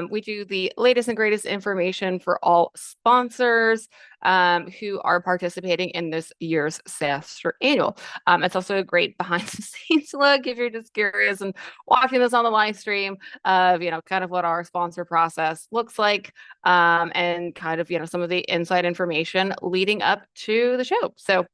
We do the latest and greatest information for all sponsors who are participating in this year's SaaStr annual. It's also a great behind the scenes look if you're just curious and watching this on the live stream of, kind of what our sponsor process looks like, and kind of, some of the inside information leading up to the show. So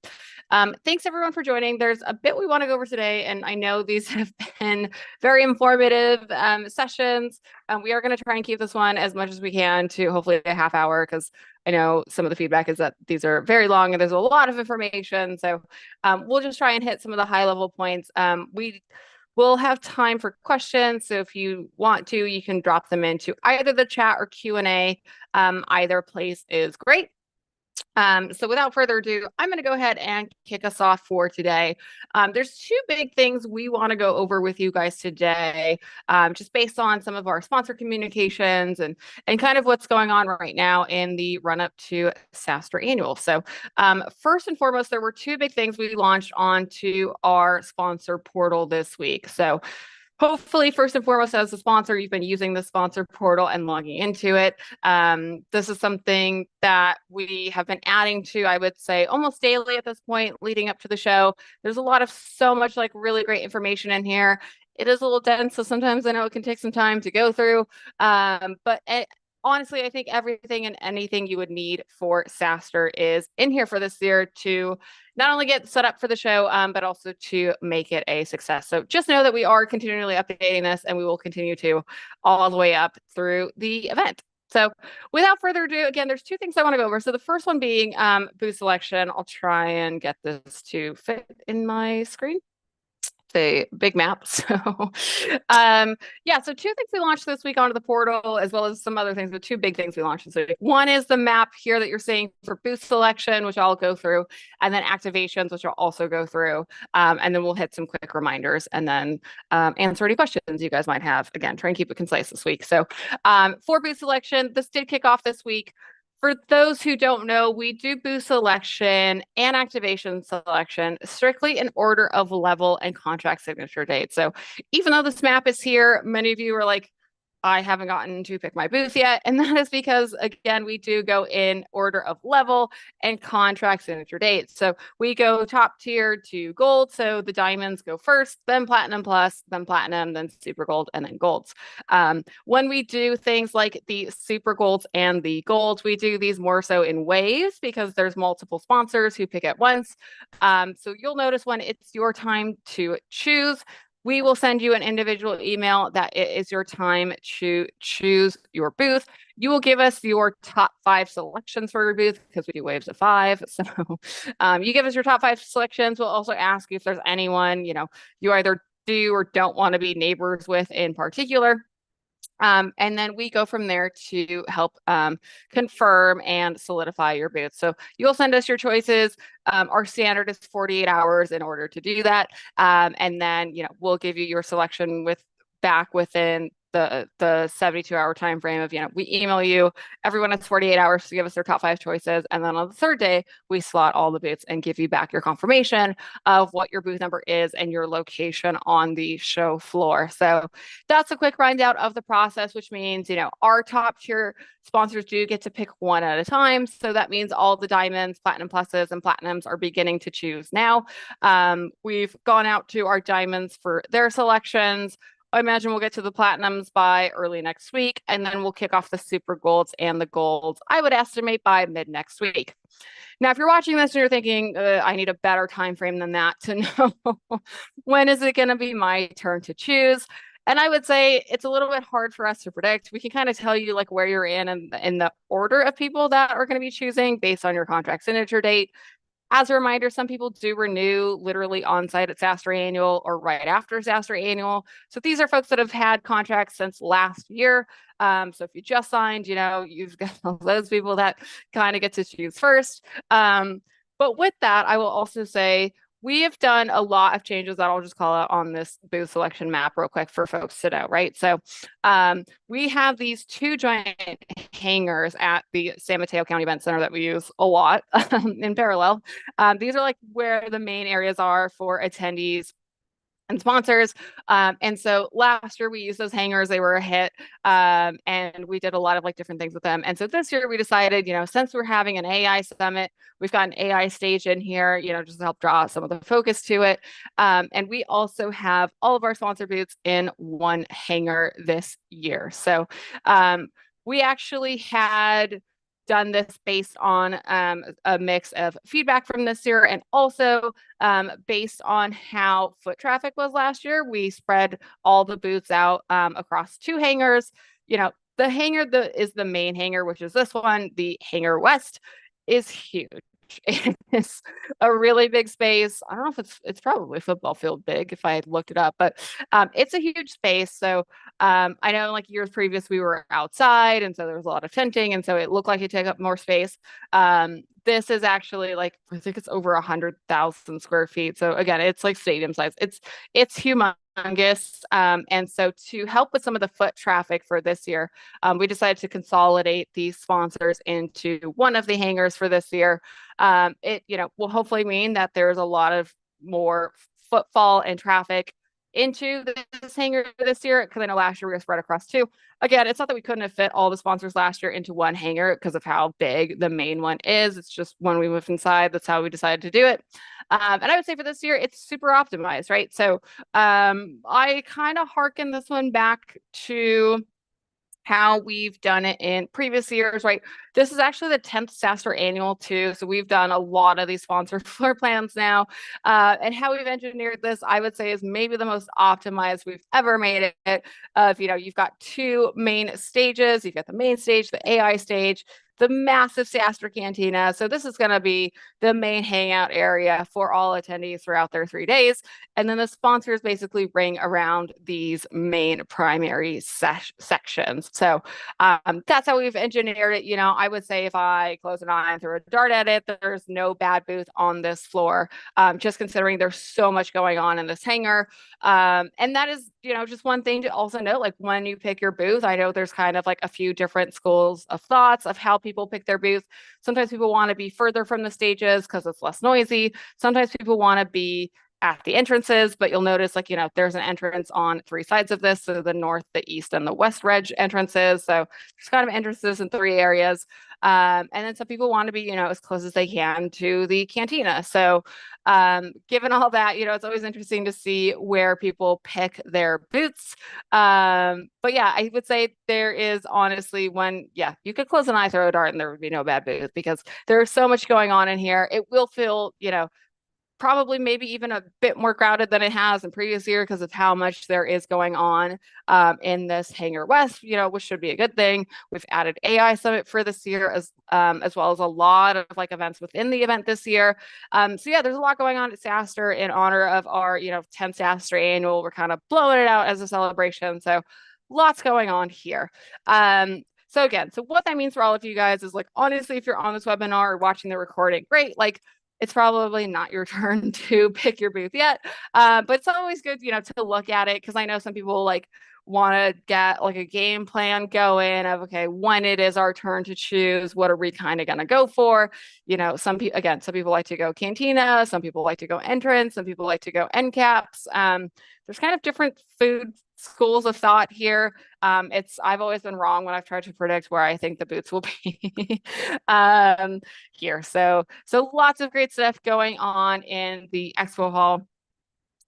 thanks everyone for joining. There's a bit we want to go over today, and I know these have been very informative sessions. We are going to try and keep this one as much as we can to hopefully a half hour, because I know some of the feedback is that these are very long and there's a lot of information. So we'll just try and hit some of the high level points. We will have time for questions. So if you want to, you can drop them into either the chat or Q&A. Either place is great. So without further ado, I'm going to go ahead and kick us off for today. There's two big things we want to go over with you guys today, just based on some of our sponsor communications and kind of what's going on right now in the run up to SaaStr Annual. So first and foremost, there were two big things we launched onto our sponsor portal this week. So hopefully, first and foremost, as a sponsor, you've been using the sponsor portal and logging into it. This is something that we have been adding to, I would say, almost daily at this point, leading up to the show. There's a lot of so much like really great information in here. It is a little dense, so sometimes I know it can take some time to go through. But honestly, I think everything and anything you would need for SaaStr is in here for this year to not only get set up for the show, but also to make it a success. So just know that we are continually updating this, and we will continue to all the way up through the event. So without further ado, again, there's two things I want to go over. So the first one being booth selection. I'll try and get this to fit in my screen. A big map. So yeah, so two things we launched this week onto the portal, as well as some other things, but two big things we launched this week. One is the map here that you're seeing for booth selection, which I'll go through, and then activations, which I'll also go through. And then we'll hit some quick reminders and then answer any questions you guys might have. Again, try and keep it concise this week. So for booth selection, this did kick off this week. For those who don't know, we do booth selection and activation selection strictly in order of level and contract signature date. So even though this map is here, many of you are like, I haven't gotten to pick my booth yet. And that is because, again, we do go in order of level and contract signature date. So we go top tier to gold. So the diamonds go first, then platinum plus, then platinum, then super gold, and then golds. When we do things like the super golds and the golds, we do these more so in waves because there's multiple sponsors who pick at once. So you'll notice when it's your time to choose, we will send you an individual email that it is your time to choose your booth. You will give us your top 5 selections for your booth because we do waves of 5. So you give us your top 5 selections. We'll also ask you if there's anyone, you either do or don't want to be neighbors with in particular. And then we go from there to help confirm and solidify your booth. So you'll send us your choices. Our standard is 48 hours in order to do that. And then, we'll give you your selection back within the 72-hour time frame of, we email you, everyone has 48 hours to give us their top 5 choices. And then on the third day, we slot all the booths and give you back your confirmation of what your booth number is and your location on the show floor. So that's a quick rundown of the process, which means, our top tier sponsors do get to pick one at a time. So that means all the diamonds, platinum pluses, and platinums are beginning to choose now. We've gone out to our diamonds for their selections. I imagine we'll get to the platinums by early next week, and then we'll kick off the super golds and the golds, I would estimate, by mid next week. Now, if you're watching this and you're thinking, I need a better time frame than that to know when is it going to be my turn to choose? And I would say it's a little bit hard for us to predict. We can kind of tell you like where you're in the order of people that are going to be choosing based on your contract signature date. As a reminder, some people do renew literally on site at SaaStr Annual or right after SaaStr Annual. So these are folks that have had contracts since last year. So if you just signed, you've got those people that kind of get to choose first. But with that, I will also say we have done a lot of changes that I'll just call out on this booth selection map real quick for folks to know, right? So we have these 2 giant hangars at the San Mateo County Event Center that we use a lot in parallel. These are like where the main areas are for attendees and sponsors. And so last year we used those hangers, they were a hit. And we did a lot of like different things with them. And so this year we decided, since we're having an AI summit, we've got an AI stage in here, just to help draw some of the focus to it. And we also have all of our sponsor booths in one hanger this year. So we actually had done this based on a mix of feedback from this year and also based on how foot traffic was last year. We spread all the booths out across two hangars. The hangar that is the main hangar, which is this one, the hangar west, is huge. It's a really big space. I don't know if it's probably football field big if I had looked it up, but it's a huge space. So I know like years previous we were outside, and so there was a lot of tenting, and so it looked like it took up more space. This is actually like I think it's over 100,000 square feet. So again, it's like stadium size. It's humongous. And so to help with some of the foot traffic for this year, we decided to consolidate these sponsors into one of the hangars for this year. It will hopefully mean that there's a lot of more footfall and traffic into this hangar this year, because I know last year we were spread across two. Again, it's not that we couldn't have fit all the sponsors last year into one hangar because of how big the main one is. It's just when we moved inside, that's how we decided to do it. And I would say for this year, it's super optimized, right? So I kind of hearken this one back to how we've done it in previous years, right? This is actually the 10th SaaStr annual too. So we've done a lot of these sponsored floor plans now. And how we've engineered this, I would say, is maybe the most optimized we've ever made it. You've got two main stages. You've got the main stage, the AI stage, the massive SaaStr cantina. So this is going to be the main hangout area for all attendees throughout their 3 days. And then the sponsors basically ring around these main primary sections. So that's how we've engineered it. I would say if I close an eye and throw a dart at it, there's no bad booth on this floor, just considering there's so much going on in this hangar. And that is, just one thing to also note, like when you pick your booth, I know there's kind of like a few different schools of thoughts of how people pick their booth. Sometimes people want to be further from the stages because it's less noisy. Sometimes people want to be at the entrances, but you'll notice there's an entrance on three sides of this. So the north, the east, and the west reg entrances. So there's kind of entrances in three areas. And then some people want to be, as close as they can to the cantina. So given all that, it's always interesting to see where people pick their booths. But yeah, I would say there is honestly you could close an eye, throw a dart, and there would be no bad booth because there's so much going on in here. It will feel, probably maybe even a bit more crowded than it has in previous year because of how much there is going on in this hangar west, which should be a good thing. We've added AI Summit for this year as well as a lot of like events within the event this year. So yeah, there's a lot going on at SaaStr in honor of our 10th SaaStr annual. We're kind of blowing it out as a celebration. So lots going on here. So what that means for all of you guys is like, honestly, if you're on this webinar or watching the recording, great. Like it's probably not your turn to pick your booth yet. But it's always good, to look at it because I know some people like want to get like a game plan going of, okay, when it is our turn to choose, what are we kind of going to go for? Some people like to go cantina, some people like to go entrance, some people like to go end caps. There's kind of different food schools of thought here. I've always been wrong when I've tried to predict where I think the booths will be here. So lots of great stuff going on in the expo hall.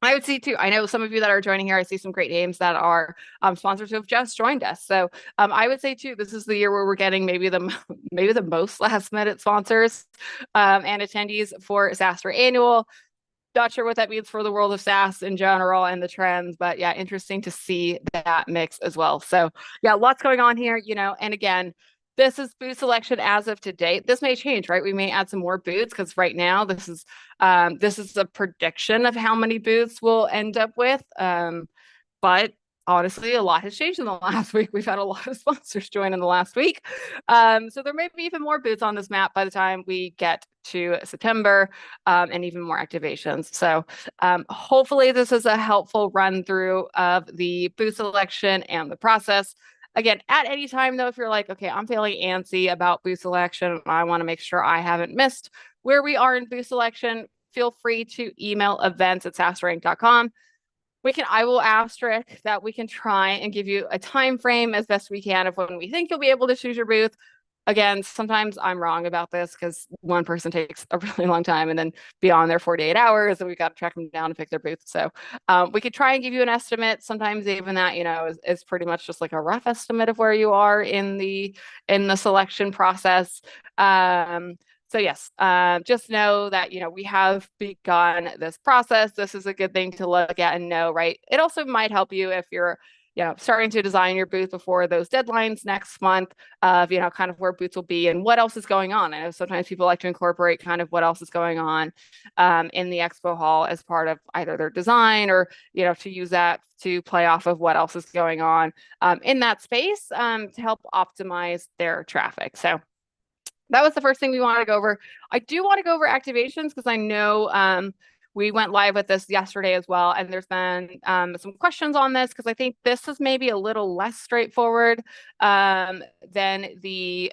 I would see too. I know some of you that are joining here, I see some great names that are sponsors who have just joined us. So I would say too, this is the year where we're getting maybe the most last minute sponsors and attendees for SaaStr Annual. Not sure what that means for the world of SaaS in general and the trends, but yeah, interesting to see that mix as well. So yeah, lots going on here, and again, this is booth selection as of today. This may change, right? We may add some more booths because right now this is a prediction of how many booths we'll end up with. But honestly, a lot has changed in the last week. We've had a lot of sponsors join in the last week. So there may be even more booths on this map by the time we get to September and even more activations. So hopefully this is a helpful run through of the booth selection and the process. Again, at any time though, if you're like, okay, I'm feeling antsy about booth selection, I want to make sure I haven't missed where we are in booth selection, feel free to email events@saastrinc.com. I will asterisk that we can try and give you a time frame as best we can of when we think you'll be able to choose your booth. Again, sometimes I'm wrong about this because one person takes a really long time and then beyond their 48 hours, and we've got to track them down to pick their booth. So we could try and give you an estimate. Sometimes even that, is pretty much just like a rough estimate of where you are in the selection process. So yes, just know that, we have begun this process. This is a good thing to look at and know, right? It also might help you if you're, starting to design your booth before those deadlines next month of, kind of where booths will be and what else is going on. I know sometimes people like to incorporate kind of what else is going on in the expo hall as part of either their design or, to use that to play off of what else is going on in that space to help optimize their traffic. So that was the first thing we want to go over. I do want to go over activations because I know we went live with this yesterday as well, and there's been some questions on this because I think this is maybe a little less straightforward than the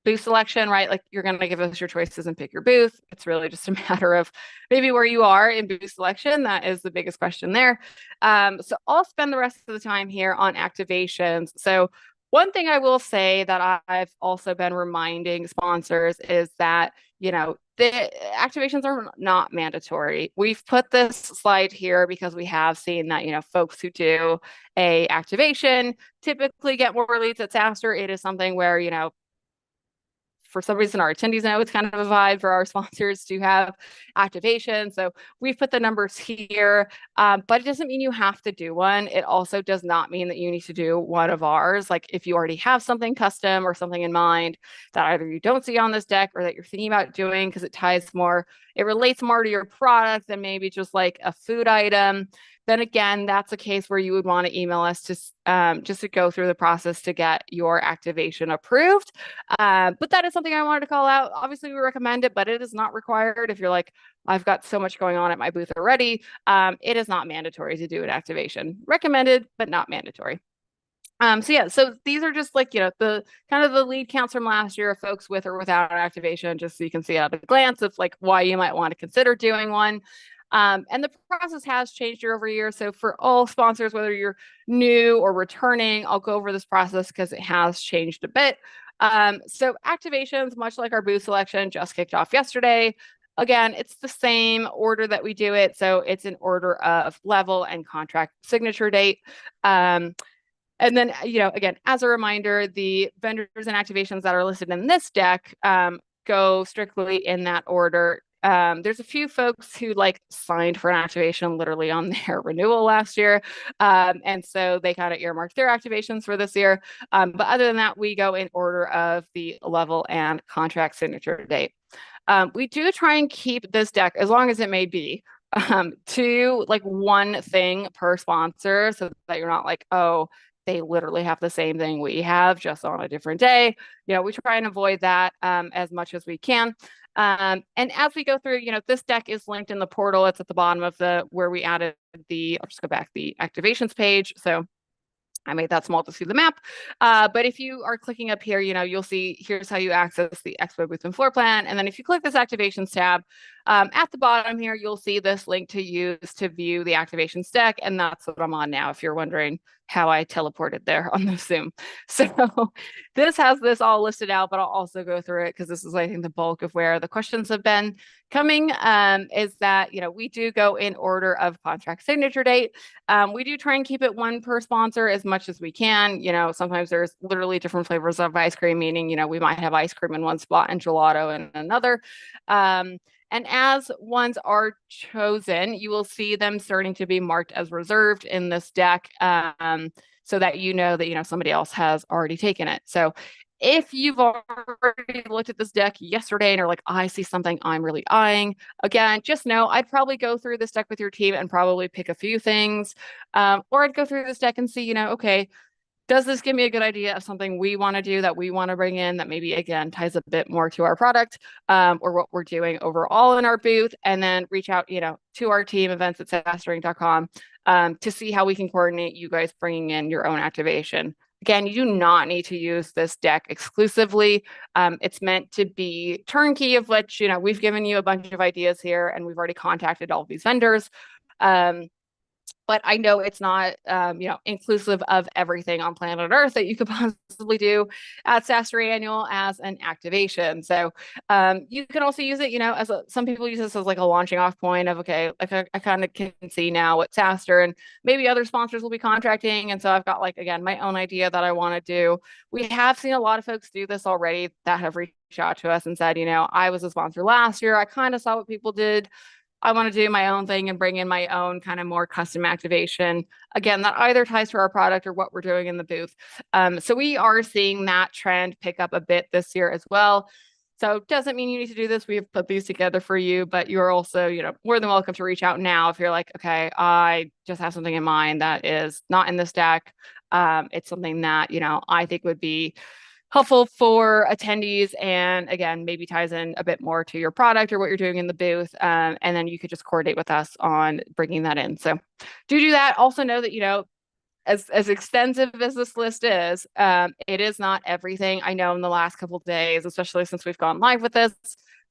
booth selection, right? Like you're going to give us your choices and pick your booth. It's really just a matter of maybe where you are in booth selection. That is the biggest question there. So I'll spend the rest of the time here on activations. So one thing I will say that I've also been reminding sponsors is that, the activations are not mandatory. We've put this slide here because we have seen that, folks who do a activation typically get more leads at SaaStr. It is something where, for some reason, our attendees know it's kind of a vibe for our sponsors to have activation. So we've put the numbers here, but it doesn't mean you have to do one. It also does not mean that you need to do one of ours. Like if you already have something custom or something in mind that either you don't see on this deck or that you're thinking about doing because it relates more to your product than maybe just like a food item, then again, that's a case where you would want to email us just to go through the process to get your activation approved. But that is something I wanted to call out. Obviously, we recommend it, but it is not required. If you're like, I've got so much going on at my booth already, it is not mandatory to do an activation. Recommended, but not mandatory. So these are just like, the kind of the lead counts from last year of folks with or without an activation, just so you can see at a glance of like why you might want to consider doing one. And the process has changed year over year. So for all sponsors, whether you're new or returning, I'll go over this process because it has changed a bit. So activations, much like our booth selection, just kicked off yesterday. Again, it's the same order that we do it. So it's in order of level and contract signature date. And then, again, as a reminder, the vendors and activations that are listed in this deck go strictly in that order. There's a few folks who signed for an activation literally on their renewal last year. And so they kind of earmarked their activations for this year. But other than that, we go in order of the level and contract signature date. We do try and keep this deck, as long as it may be, to one thing per sponsor so that you're not like, oh, they literally have the same thing we have just on a different day. We try and avoid that as much as we can. And as we go through, this deck is linked in the portal. It's at the bottom of where we added I'll just go back, the activations page. So I made that small to see the map. But if you are clicking up here, you'll see here's how you access the Expo booth and floor plan. And then if you click this activations tab, at the bottom here, you'll see this link to use to view the activations deck. And that's what I'm on now, if you're wondering how I teleported there on the Zoom. So this has this all listed out, but I'll also go through it because this is, I think, the bulk of where the questions have been coming, is that, we do go in order of contract signature date. We do try and keep it one per sponsor as much as we can. Sometimes there's literally different flavors of ice cream, meaning, we might have ice cream in one spot and gelato in another. And as ones are chosen, you will see them starting to be marked as reserved in this deck, so that that somebody else has already taken it. So if you've already looked at this deck yesterday and are like, I see something I'm really eyeing, again, just know I'd probably go through this deck with your team and probably pick a few things. Or I'd go through this deck and see, okay, does this give me a good idea of something we want to do, that we want to bring in, that maybe, again, ties a bit more to our product or what we're doing overall in our booth? And then reach out, to our team, events@SaaStr.com, to see how we can coordinate you guys bringing in your own activation. Again, you do not need to use this deck exclusively. It's meant to be turnkey, of which, we've given you a bunch of ideas here and we've already contacted all of these vendors. but I know it's not, inclusive of everything on planet Earth that you could possibly do at SaaStr Annual as an activation. So you can also use it, some people use this as like a launching off point of, okay, like I kind of can see now what SaaStr and maybe other sponsors will be contracting. And so I've got like, again, my own idea that I want to do. We have seen a lot of folks do this already that have reached out to us and said, I was a sponsor last year. I kind of saw what people did. I want to do my own thing and bring in my own kind of more custom activation. Again, that either ties to our product or what we're doing in the booth. So we are seeing that trend pick up a bit this year as well. So doesn't mean you need to do this. We've put these together for you, but you're also, more than welcome to reach out now if you're like, okay, I just have something in mind that is not in this deck. It's something that, I think would be helpful for attendees, and again, maybe ties in a bit more to your product or what you're doing in the booth, and then you could just coordinate with us on bringing that in. So do that. Also know that, as extensive as this list is, it is not everything. I know in the last couple of days, especially since we've gone live with this,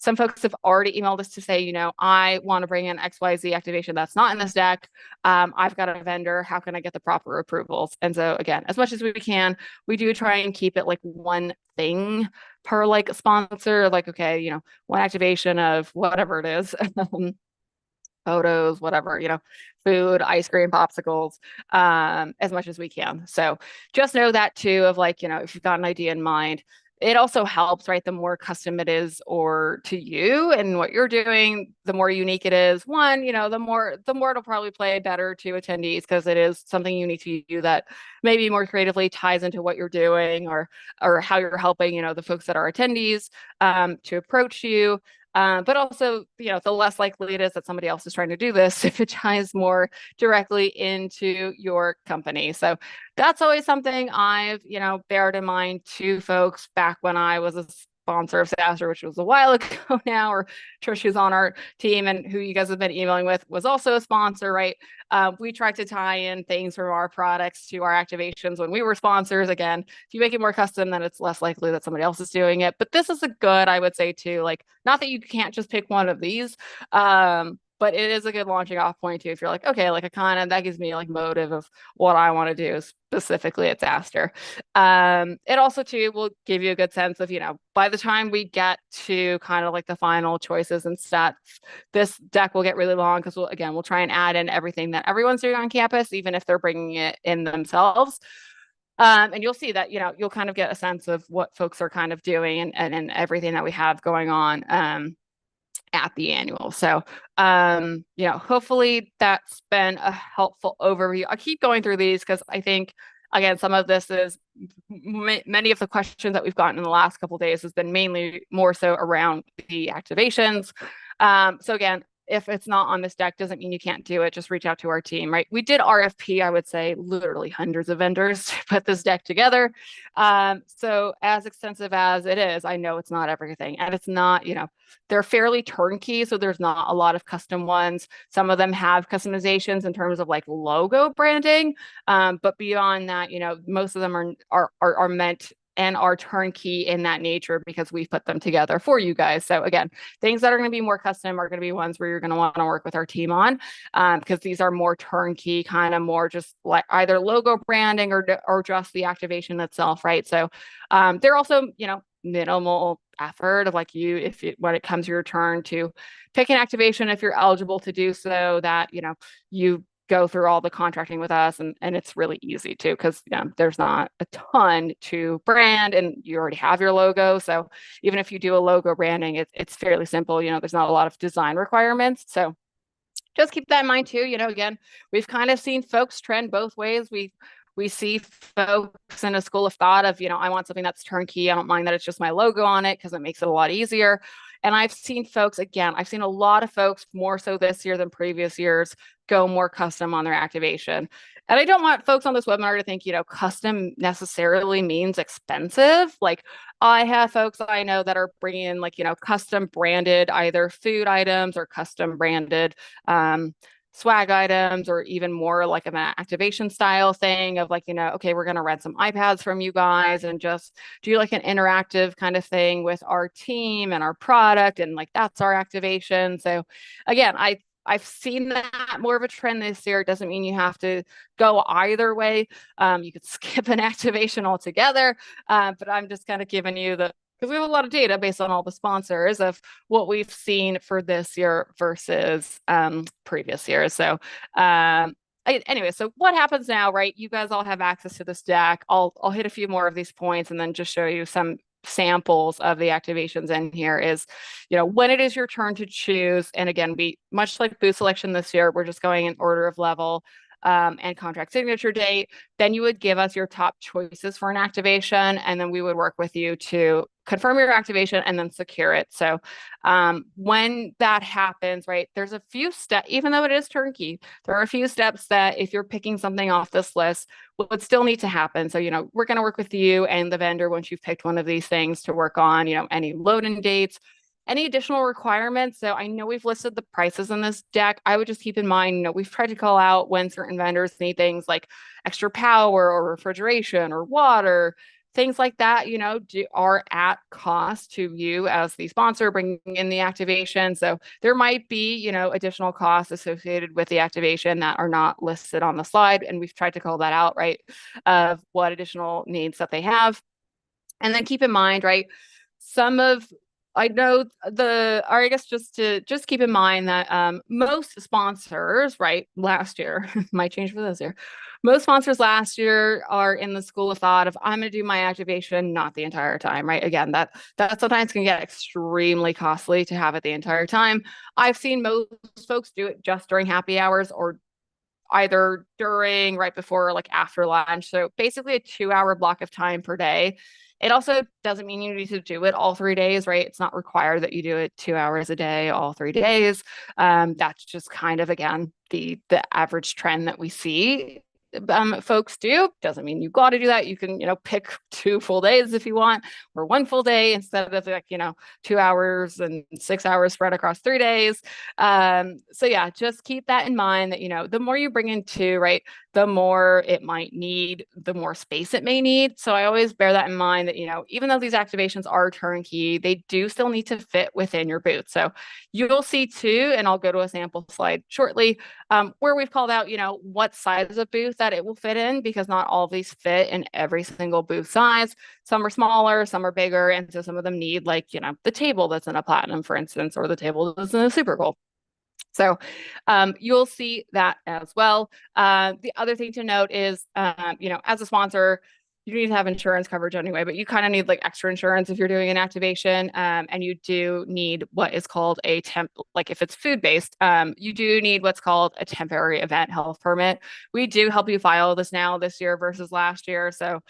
some folks have already emailed us to say, I want to bring in XYZ activation that's not in this deck. I've got a vendor. How can I get the proper approvals? And so again, as much as we can, we do try and keep it like one thing per like sponsor, like, okay, one activation of whatever it is. Photos, whatever, food, ice cream, popsicles, as much as we can. So just know that too, of like, if you've got an idea in mind, it also helps, right? The more custom it is or to you and what you're doing, the more unique it is. One, the more it'll probably play better to attendees because it is something unique to you that maybe more creatively ties into what you're doing or how you're helping, the folks that are attendees to approach you. But also, the less likely it is that somebody else is trying to do this if it ties more directly into your company. So that's always something I've, bared in mind to folks back when I was a sponsor of SaaStr, which was a while ago now, or Trish, who's on our team and who you guys have been emailing with, was also a sponsor, right? We tried to tie in things from our products to our activations when we were sponsors. Again, if you make it more custom, then it's less likely that somebody else is doing it. But this is a good, I would say too, like, not that you can't just pick one of these, but it is a good launching off point too. If you're like, okay, like that gives me like motive of what I want to do specifically at SaaStr. It also too will give you a good sense of, by the time we get to kind of like the final choices and stats, this deck will get really long because we'll try and add in everything that everyone's doing on campus, even if they're bringing it in themselves. And you'll see that, you'll kind of get a sense of what folks are kind of doing and everything that we have going on at the annual. So, hopefully that's been a helpful overview. I keep going through these because I think, again, some of this is many of the questions that we've gotten in the last couple of days has been mainly more so around the activations. So again, if it's not on this deck, doesn't mean you can't do it. Just reach out to our team, right? We did RFP, I would say, literally hundreds of vendors to put this deck together. So as extensive as it is, I know it's not everything. And it's not, they're fairly turnkey. So there's not a lot of custom ones. Some of them have customizations in terms of like logo branding. But beyond that, most of them are meant and are turnkey in that nature because we've put them together for you guys. So again, things that are going to be more custom are going to be ones where you're going to want to work with our team on, because these are more turnkey, kind of more just like either logo branding or just the activation itself, right? So they're also, minimal effort of like when it comes to your turn to pick an activation, if you're eligible to do so, that, you go through all the contracting with us, and it's really easy too because there's not a ton to brand and you already have your logo. So even if you do a logo branding, it's fairly simple. There's not a lot of design requirements. So just keep that in mind too. Again, we've kind of seen folks trend both ways. We see folks in a school of thought of, I want something that's turnkey. I don't mind that it's just my logo on it because it makes it a lot easier. And I've seen a lot of folks more so this year than previous years go more custom on their activation. And I don't want folks on this webinar to think, custom necessarily means expensive. Like I have folks I know that are bringing in like, custom branded either food items or custom branded swag items, or even more like an activation style thing of like, okay, we're going to rent some iPads from you guys and just do like an interactive kind of thing with our team and our product. And like, that's our activation. So again, I've seen that more of a trend this year. It doesn't mean you have to go either way. You could skip an activation altogether, but I'm just kind of giving you the, because we have a lot of data based on all the sponsors of what we've seen for this year versus previous years. So anyway, so what happens now, right? You guys all have access to this deck. I'll hit a few more of these points and then just show you some samples of the activations in here. Is, when it is your turn to choose, and again, we, much like booth selection this year, we're just going in order of level and contract signature date. Then you would give us your top choices for an activation, and then we would work with you to confirm your activation and then secure it. So when that happens, right, there's a few steps, even though it is turnkey, there are a few steps that if you're picking something off this list would still need to happen. So, we're going to work with you and the vendor once you've picked one of these things to work on, any load-in dates, any additional requirements. So I know we've listed the prices in this deck. I would just keep in mind, we've tried to call out when certain vendors need things like extra power or refrigeration or water, things like that, are at cost to you as the sponsor bringing in the activation. So there might be, additional costs associated with the activation that are not listed on the slide. And we've tried to call that out, right, of what additional needs that they have. And then keep in mind, right, I know or I guess just keep in mind that most sponsors, right, last year, might change for this year. Most sponsors last year are in the school of thought of, I'm going to do my activation not the entire time, right? Again, that sometimes can get extremely costly to have it the entire time. I've seen most folks do it just during happy hours or either during, right before, or like after lunch. So basically a 2-hour block of time per day. It also doesn't mean you need to do it all 3 days, right? It's not required that you do it 2 hours a day, all 3 days. That's just kind of, again, the average trend that we see folks do. Doesn't mean you got to do that. You can, pick 2 full days if you want, or 1 full day instead of 2 hours and 6 hours spread across 3 days. So yeah, just keep that in mind that, the more you bring into, right, the more it might need, the more space it may need. So I always bear that in mind that, even though these activations are turnkey, they do still need to fit within your booth. So you'll see too, and I'll go to a sample slide shortly, where we've called out, what size of booth that it will fit in, because not all of these fit in every single booth size. Some are smaller, some are bigger. And so some of them need the table that's in a platinum, for instance, or the table that's in a super gold. So you'll see that as well. The other thing to note is, as a sponsor, you need to have insurance coverage anyway, but you kind of need extra insurance if you're doing an activation. And you do need what is called a if it's food-based, you do need what's called a temporary event health permit. We do help you file this year versus last year. So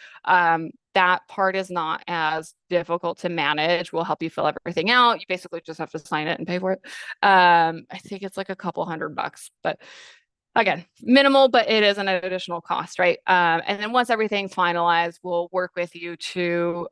that part is not as difficult to manage. We'll help you fill everything out. You basically just have to sign it and pay for it. I think it's a couple $100, but again, minimal, but it is an additional cost, right? And then once everything's finalized, we'll work with you to,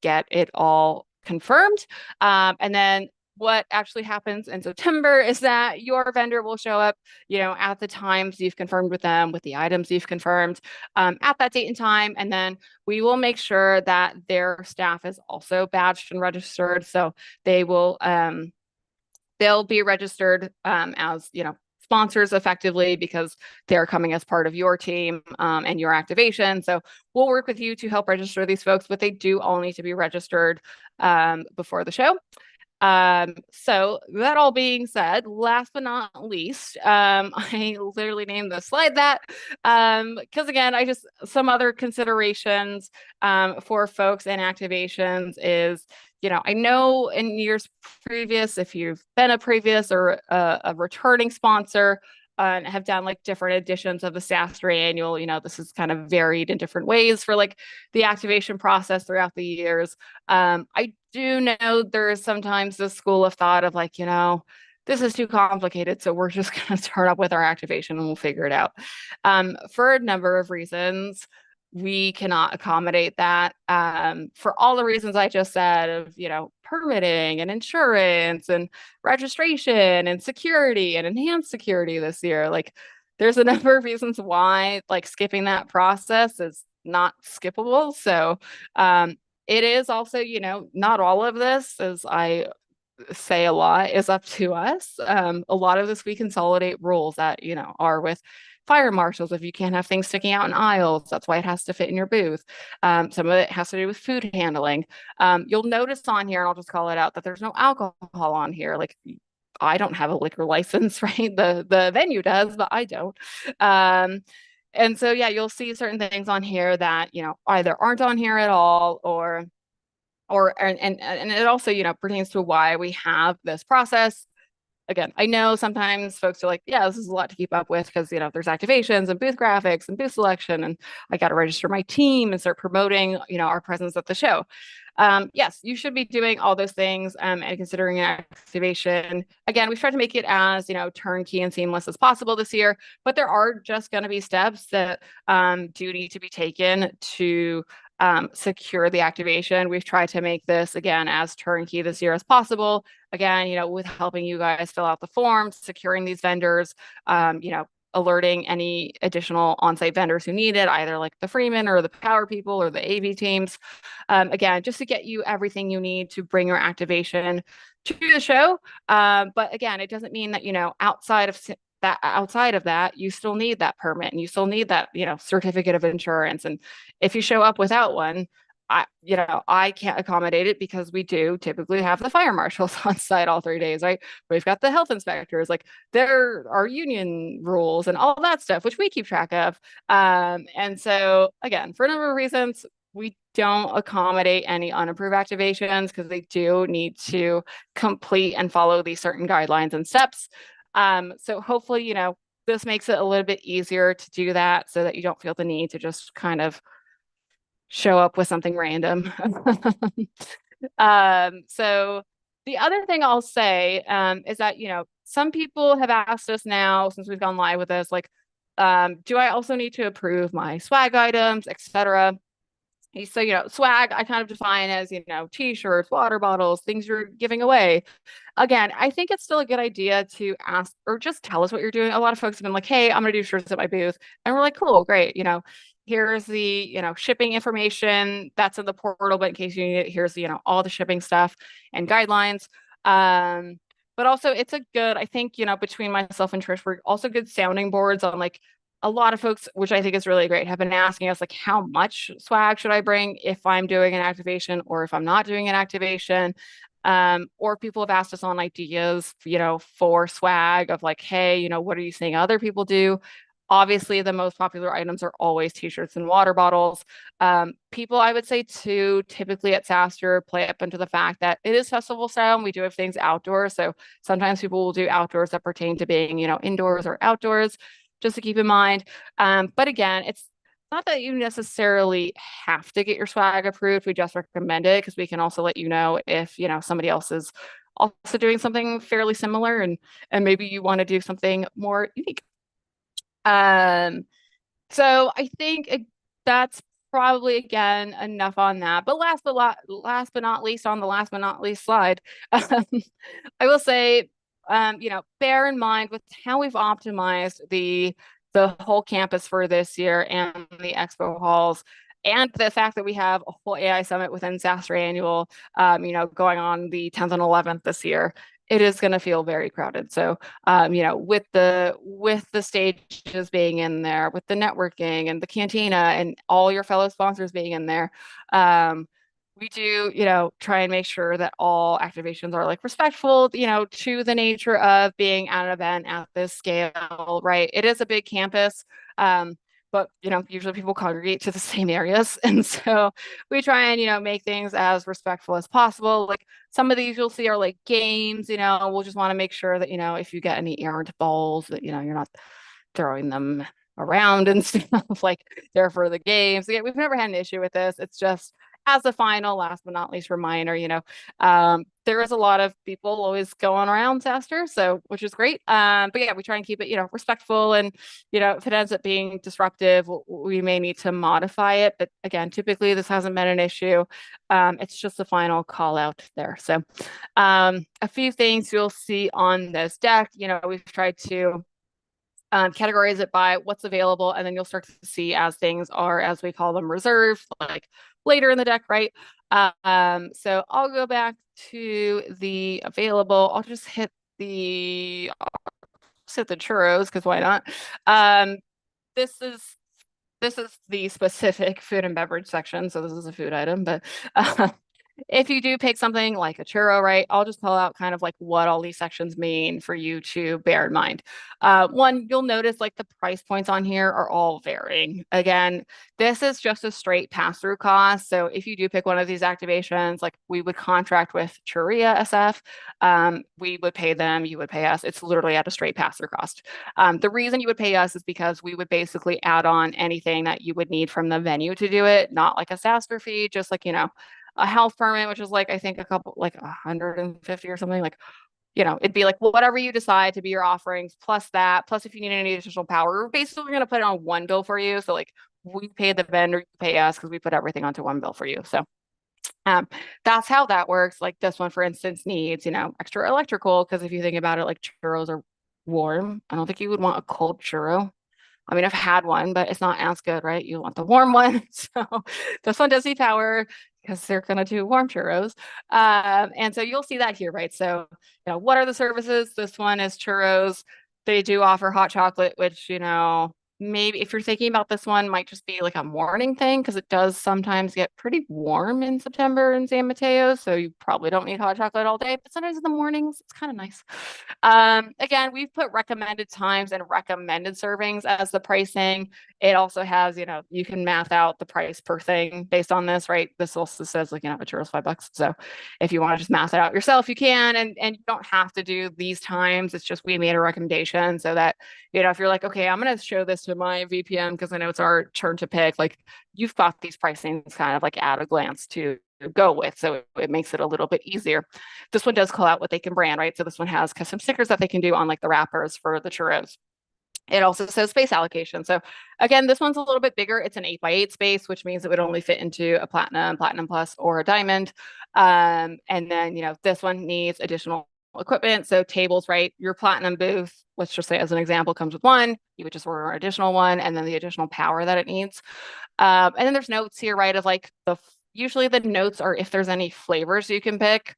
get it all confirmed. And then what actually happens in September is that your vendor will show up, at the times you've confirmed with them, with the items you've confirmed at that date and time. And then we will make sure that their staff is also badged and registered. So they will, they'll be registered as, sponsors effectively, because they're coming as part of your team and your activation. So we'll work with you to help register these folks, but they do all need to be registered before the show. So that all being said, last but not least, I literally named the slide that, because again, some other considerations for folks and activations is, I know in years previous, if you've been a previous or a returning sponsor, and have done different editions of the SaaStr annual, this is kind of varied in different ways for the activation process throughout the years. I do know there is sometimes this school of thought of this is too complicated, so we're just going to start up with our activation and we'll figure it out. For a number of reasons, we cannot accommodate that for all the reasons I just said of, permitting and insurance and registration and security and enhanced security this year. There's a number of reasons why skipping that process is not skippable. So it is also, not all of this, as I say a lot is up to us. A lot of this we consolidate rules that, are with fire marshals. If you can't have things sticking out in aisles, that's why it has to fit in your booth. Some of it has to do with food handling. You'll notice on here, and I'll just call it out, that there's no alcohol on here. Like, I don't have a liquor license, right? The venue does, but I don't. And so yeah, you'll see certain things on here that, either aren't on here at all, and it also, pertains to why we have this process. Again, I know sometimes folks are like, yeah, this is a lot to keep up with because, there's activations and booth graphics and booth selection, and I got to register my team and start promoting, our presence at the show. Yes, you should be doing all those things, and considering an activation. Again, we've tried to make it as, turnkey and seamless as possible this year, but there are just going to be steps that do need to be taken to secure the activation. We've tried to make this, again, as turnkey this year as possible. Again, with helping you guys fill out the forms, securing these vendors, alerting any additional on-site vendors who need it, either like the Freeman or the Power people or the AV teams. Again, just to get you everything you need to bring your activation to the show. But again, it doesn't mean that, outside of that, you still need that permit and you still need that, certificate of insurance. And if you show up without one, I can't accommodate it because we do typically have the fire marshals on site all 3 days, right? We've got the health inspectors, like there are union rules and all that stuff, which we keep track of. And so again, for a number of reasons, we don't accommodate any unapproved activations because they do need to complete and follow these certain guidelines and steps. So hopefully, this makes it a little bit easier to do that so that you don't feel the need to just kind of show up with something random. So the other thing I'll say is that, some people have asked us now since we've gone live with this, like, do I also need to approve my swag items, etc.? So, swag, I kind of define as, t-shirts, water bottles, things you're giving away. Again, I think it's still a good idea to ask or just tell us what you're doing. A lot of folks have been like, hey, I'm going to do shirts at my booth. And we're like, cool, great. Here's the, shipping information that's in the portal, but in case you need it, here's, all the shipping stuff and guidelines. But also it's a good, I think, between myself and Trish, we're also good sounding boards on like a lot of folks, which I think is really great, have been asking us like, how much swag should I bring if I'm doing an activation or if I'm not doing an activation? Or people have asked us on ideas, for swag of like, hey, what are you seeing other people do? Obviously, the most popular items are always t-shirts and water bottles. People, I would say too, typically at SaaStr play up into the fact that it is festival style and we do have things outdoors. So sometimes people will do outdoors that pertain to being, indoors or outdoors, just to keep in mind. But again, it's not that you necessarily have to get your swag approved. We just recommend it because we can also let you know if, somebody else is also doing something fairly similar and maybe you want to do something more unique. So I think that's probably again enough on that. But last but not least, on the last but not least slide, I will say, bear in mind with how we've optimized the whole campus for this year and the expo halls, and the fact that we have a whole AI summit within SaaStr Annual, going on the 10th and 11th this year. It is going to feel very crowded. So, with the stages being in there, with the networking and the cantina and all your fellow sponsors being in there, we do, try and make sure that all activations are like respectful, to the nature of being at an event at this scale, right? It is a big campus. But usually people congregate to the same areas, and so we try and make things as respectful as possible. Like some of these you'll see are like games. We'll just want to make sure that if you get any errant balls, that you're not throwing them around and stuff. Like they're for the games. Again, we've never had an issue with this. It's just as a final, last but not least reminder, there is a lot of people always going around SaaStr, so which is great. But yeah, we try and keep it, respectful, and if it ends up being disruptive, we may need to modify it. But again, typically this hasn't been an issue. It's just the final call out there. So a few things you'll see on this deck. We've tried to categorize it by what's available, and then you'll start to see as things are, as we call them, reserved, like later in the deck, right? So I'll go back to the available. I'll just hit the churros because why not? Um, this is this is the specific food and beverage section, so this is a food item, but if you do pick something like a churro, right, I'll just call out kind of like what all these sections mean for you to bear in mind. One, you'll notice like the price points on here are all varying. Again, this is just a straight pass-through cost. So if you do pick one of these activations, like we would contract with Churia SF, we would pay them, you would pay us. It's literally at a straight pass-through cost. The reason you would pay us is because we would basically add on anything that you would need from the venue to do it, not like a SaaStr fee, just like, a health permit, which is like, I think a couple, like 150 or something, like, it'd be like whatever you decide to be your offerings, plus that, plus if you need any additional power, we're basically going to put it on one bill for you. So like we pay the vendor, you pay us because we put everything onto one bill for you. So um, that's how that works. Like this one, for instance, needs, extra electrical, because if you think about it, like churros are warm. I don't think you would want a cold churro. I mean, I've had one, but it's not as good, right? You want the warm one. So this one does need power because they're going to do warm churros. And so you'll see that here, right? So, what are the services? This one is churros. They do offer hot chocolate, which, maybe if you're thinking about this one, might just be like a morning thing because it does sometimes get pretty warm in September in San Mateo. So you probably don't need hot chocolate all day, but sometimes in the mornings, it's kind of nice. Again, we've put recommended times and recommended servings as the pricing. It also has, you can math out the price per thing based on this, right? This also says like, a churro's $5. So if you want to just math it out yourself, you can, and you don't have to do these times. It's just, we made a recommendation so that, if you're like, okay, I'm going to show this to my VPM because I know it's our turn to pick, like you've got these pricings kind of like at a glance to go with. So it makes it a little bit easier. This one does call out what they can brand, right? So this one has custom stickers that they can do on like the wrappers for the churros. It also says space allocation. So again, this one's a little bit bigger. It's an 8x8 space, which means it would only fit into a platinum plus, or a diamond. And then, this one needs additional equipment. So tables, right? Your platinum booth, let's just say as an example, comes with one. You would just order an additional one and then the additional power that it needs. And then there's notes here, right? Of like usually the notes are if there's any flavors you can pick.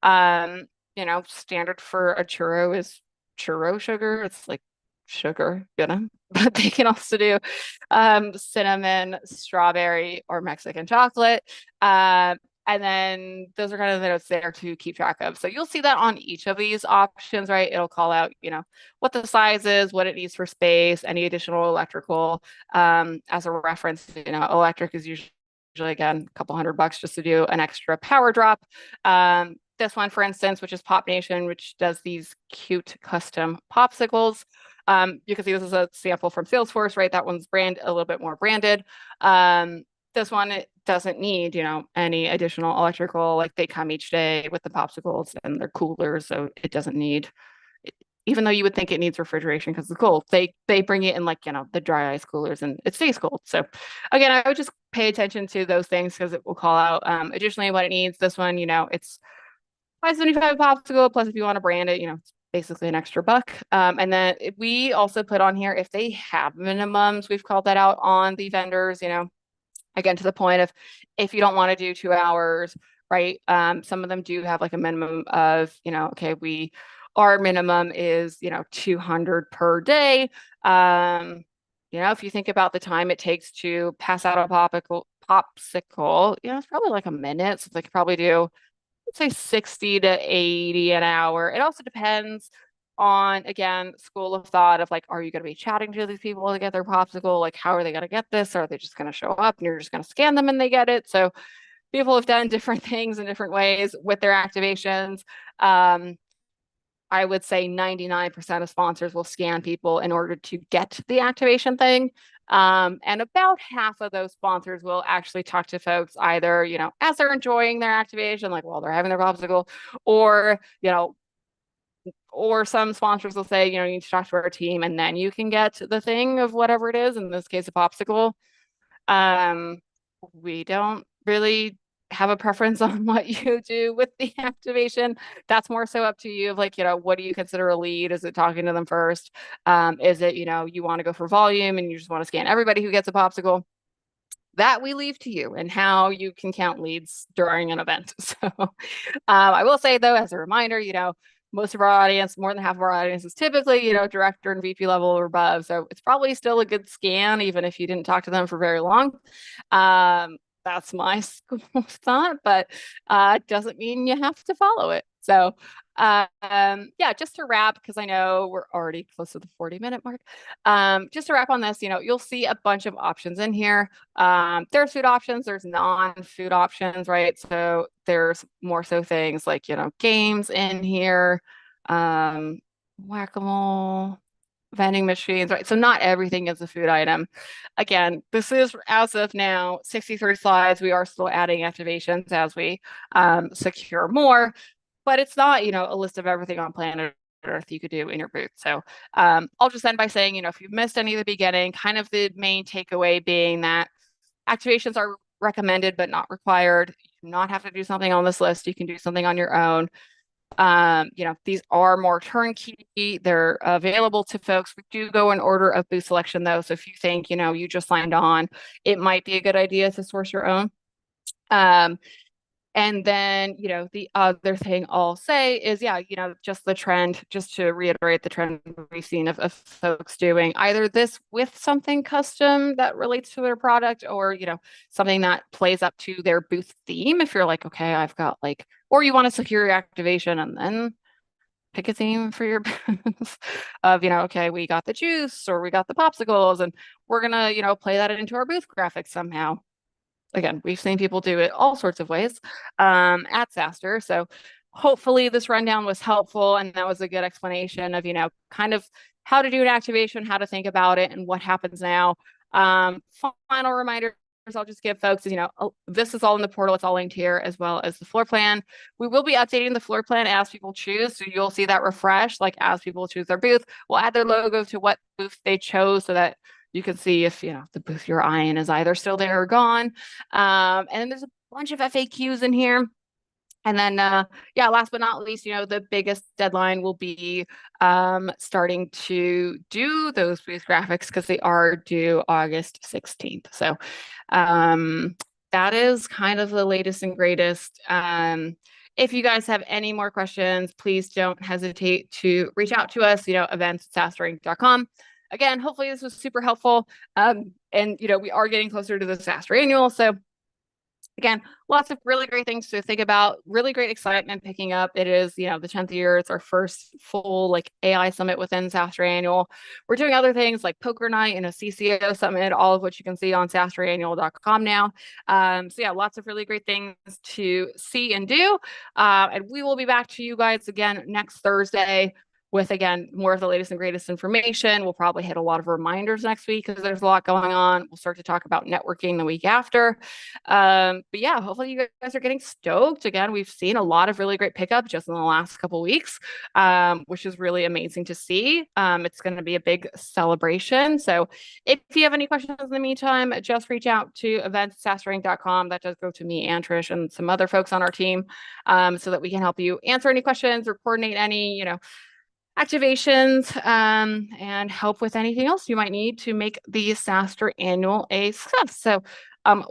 Standard for a churro is churro sugar. It's like sugar, but they can also do cinnamon, strawberry, or Mexican chocolate. And then those are kind of the notes there to keep track of. So you'll see that on each of these options, right? It'll call out, what the size is, what it needs for space, any additional electrical. As a reference, electric is usually, again, a couple $100 just to do an extra power drop. This one, for instance, which is Pop Nation, which does these cute custom popsicles. You can see this is a sample from Salesforce, right? That one's a little bit more branded. This one, it doesn't need, any additional electrical. Like they come each day with the popsicles and they're coolers, so it doesn't need, even though you would think it needs refrigeration because it's cold, they bring it in like, the dry ice coolers and it stays cold. So again, I would just pay attention to those things because it will call out additionally what it needs. This one, it's $5.75 popsicle, plus if you want to brand it, it's basically an extra buck. And then we also put on here if they have minimums, we've called that out on the vendors, again, to the point of if you don't want to do 2 hours, right? Some of them do have like a minimum of, okay, our minimum is, 200 per day. If you think about the time it takes to pass out a popsicle, it's probably like a minute. So they could probably do, let's say 60 to 80 an hour. It also depends on, again, school of thought of like, are you going to be chatting to these people to get their popsicle? Like, how are they going to get this? Or are they just going to show up and you're just going to scan them and they get it? So people have done different things in different ways with their activations. I would say 99% of sponsors will scan people in order to get the activation thing. And about half of those sponsors will actually talk to folks either, as they're enjoying their activation, like while they're having their popsicle, or, or some sponsors will say, you need to talk to our team and then you can get the thing of whatever it is, in this case, a popsicle. We don't really have a preference on what you do with the activation. That's more so up to you of like, what do you consider a lead? Is it talking to them first? Is it, you want to go for volume and you just want to scan everybody who gets a popsicle? That we leave to you and how you can count leads during an event. So I will say though, as a reminder, most of our audience, more than half of our audience is typically, director and VP level or above. So it's probably still a good scan, even if you didn't talk to them for very long. That's my school of thought, but doesn't mean you have to follow it. So yeah, just to wrap, because I know we're already close to the 40-minute mark. Just to wrap on this, you'll see a bunch of options in here. There's food options, there's non-food options, right? So there's more so things like, games in here, whack-a-mole, vending machines, right? So not everything is a food item. Again, this is as of now 63 slides. We are still adding activations as we secure more, but it's not, a list of everything on planet Earth you could do in your booth. So I'll just end by saying, if you've missed any of the beginning, kind of the main takeaway being that activations are recommended but not required. You do not have to do something on this list. You can do something on your own. These are more turnkey. They're available to folks. We do go in order of booth selection though. So if you think, you just signed on, it might be a good idea to source your own. And then, the other thing I'll say is, yeah, just the trend, just to reiterate the trend we've seen of folks doing either this with something custom that relates to their product or, something that plays up to their booth theme. If you're like, okay, I've got or you want to secure your activation and then pick a theme for your booth of, okay, we got the juice or we got the popsicles and we're going to, play that into our booth graphics somehow. Again, we've seen people do it all sorts of ways at SaaStr. So hopefully this rundown was helpful and that was a good explanation of, kind of how to do an activation, how to think about it, and what happens now. Final reminder I'll just give folks is, this is all in the portal. It's all linked here as well as the floor plan. We will be updating the floor plan as people choose. So you'll see that refresh, like as people choose their booth. We'll add their logo to what booth they chose so that you can see if, the booth you're eyeing is either still there or gone. And then there's a bunch of FAQs in here. And then, yeah, last but not least, the biggest deadline will be starting to do those booth graphics because they are due August 16th. So that is kind of the latest and greatest. If you guys have any more questions, please don't hesitate to reach out to us, events@SaaStr.com. Again, hopefully this was super helpful. And, we are getting closer to the SaaStr annual. So again, lots of really great things to think about, really great excitement picking up. It is, the 10th year. It's our first full AI summit within SaaStr annual. We're doing other things like poker night and a CCO summit, all of which you can see on SaaStrannual.com now. So yeah, lots of really great things to see and do. And we will be back to you guys again next Thursday with, again, more of the latest and greatest information. We'll probably hit a lot of reminders next week because there's a lot going on. We'll start to talk about networking the week after. But yeah, hopefully you guys are getting stoked. Again, we've seen a lot of really great pickup just in the last couple of weeks, which is really amazing to see. It's going to be a big celebration. So if you have any questions in the meantime, just reach out to events@SaaStr.com. That does go to me and Trish and some other folks on our team so that we can help you answer any questions or coordinate any, activations and help with anything else you might need to make the SaaStr annual a success. So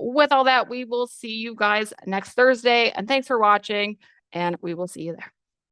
with all that, we will see you guys next Thursday. And thanks for watching, and we will see you there.